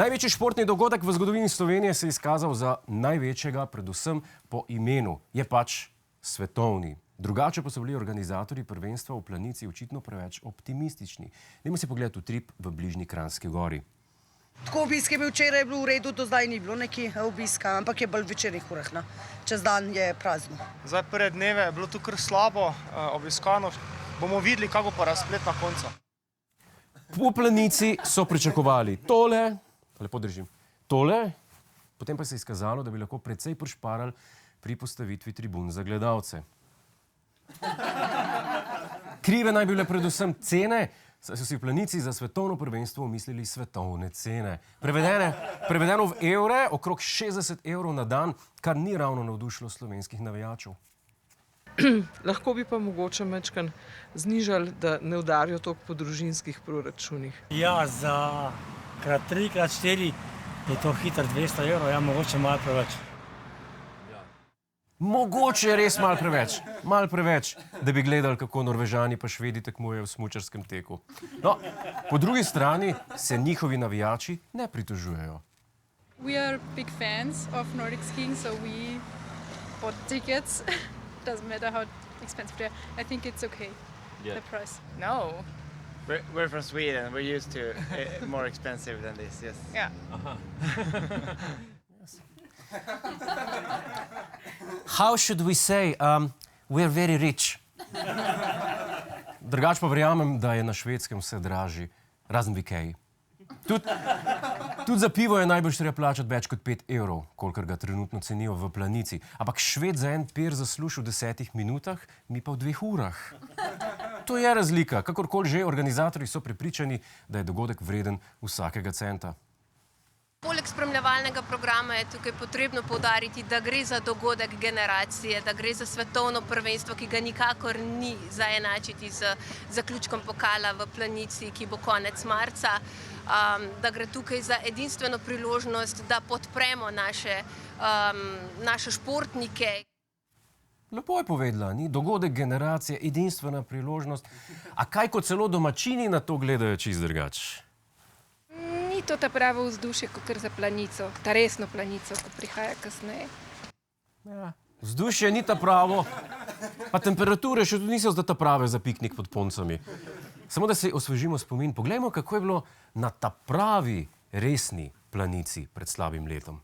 Največji športni dogodek v zgodovini Slovenije se je izkazal za največjega, predvsem po imenu. Je pač svetovni. Drugače pa so bili organizatorji prvenstva v Planici očitno preveč optimistični. Dajmo si pogledati utrip v bližnji Kranjski Gori. Tako obisk je bil včeraj, v redu, do zdaj ni bilo neki obiska, ampak je bolj v večernih urah. Čez dan je prazno. Zdaj prve dneve je bilo tu kar slabo obiskano. Bomo videli, kako pa razplet na koncu. V Planici so pričakovali tole, lepo držim, tole, potem pa se je izkazalo, da bi lahko precej prišparali pri postavitvi tribun za gledalce. Krive naj bi bile predvsem cene, saj so si v Planici za svetovno prvenstvo mislili svetovne cene. Prevedeno v evre, okrog 60 evrov na dan, kar ni ravno navdušilo slovenskih navijačev. Lahko bi pa mogoče majčkeno znižali, da ne udarijo toliko po družinskih proračunih. Ja, za krat 3, krat 4 je to hitro 200 evrov, ja, mogoče malo preveč. Mogoče je res malo preveč, da bi gledali, kako Norvežani pa Švedi tekmujejo v smučarskem teku. No, po drugi strani se njihovi navijači ne pritožujejo. We are big fans of Nordic skiing, so we bought tickets. Doesn't matter how expensive they are. I think it's okay, the price. No. We're from Sweden. We're used to more expensive than this, yes. Yeah. How should we say? We're very rich. Drugač pa verjamem, da je na Švedskem vse dražji, razen v Ikeji. Tudi za pivo je najbolj treba plačati več kot 5 evrov, kolikor ga trenutno cenijo v Planici. Ampak Šved za en pir zasluži v 10 minutah, mi pa v 2 urah. To je razlika. Kakorkoli že, organizatorji so prepričani, da je dogodek vreden vsakega centa. Poleg spremljevalnega programa je tukaj potrebno poudariti, da gre za dogodek generacije, da gre za svetovno prvenstvo, ki ga nikakor ni zaenačiti z zaključkom pokala v Planici, ki bo konec marca, da gre tukaj za edinstveno priložnost, da podpremo naše športnike. Lepo je povedala, ni? Dogodek generacije, edinstvena priložnost. A kaj kot celo domačini na to gledajo čisto drugače? Ni to ta pravo vzdušje, kot za Planico, ta resno Planico, ko prihaja kasneje. Ja, vzdušje ni ta pravo, pa temperature še tudi niso ta prave za piknik pod poncami. Samo da se osvežimo spomin, poglejmo, kako je bilo na ta pravi, resni Planici pred slabim letom.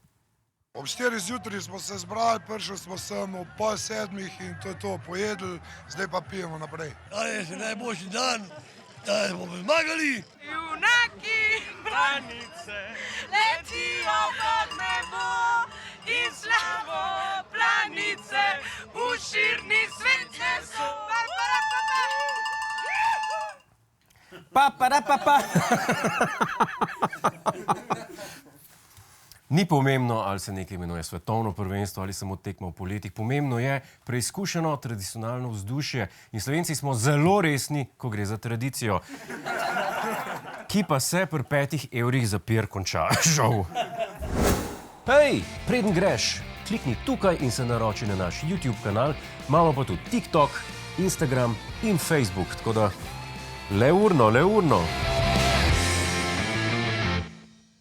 Ob 4 zjutraj smo se zbrali, prišli smo sem ob 6:30 in to je to, pojedli, zdaj pa pijemo naprej. Danes je najboljši dan, da bomo zmagali. Junaki Planice letijo kot nebo in slavo Planice v širni svet neso. Ni pomembno, ali se nekaj imenuje svetovno prvenstvo ali samo tekmo v poletih. Pomembno je preizkušeno tradicionalno vzdušje. In Slovenci smo zelo resni, ko gre za tradicijo. Ki pa se pri 5 evrih za pir konča. Žal. Hej, preden greš, klikni tukaj in se naroči na naš YouTube kanal. Imamo pa tudi TikTok, Instagram in Facebook. Tako da, le urno.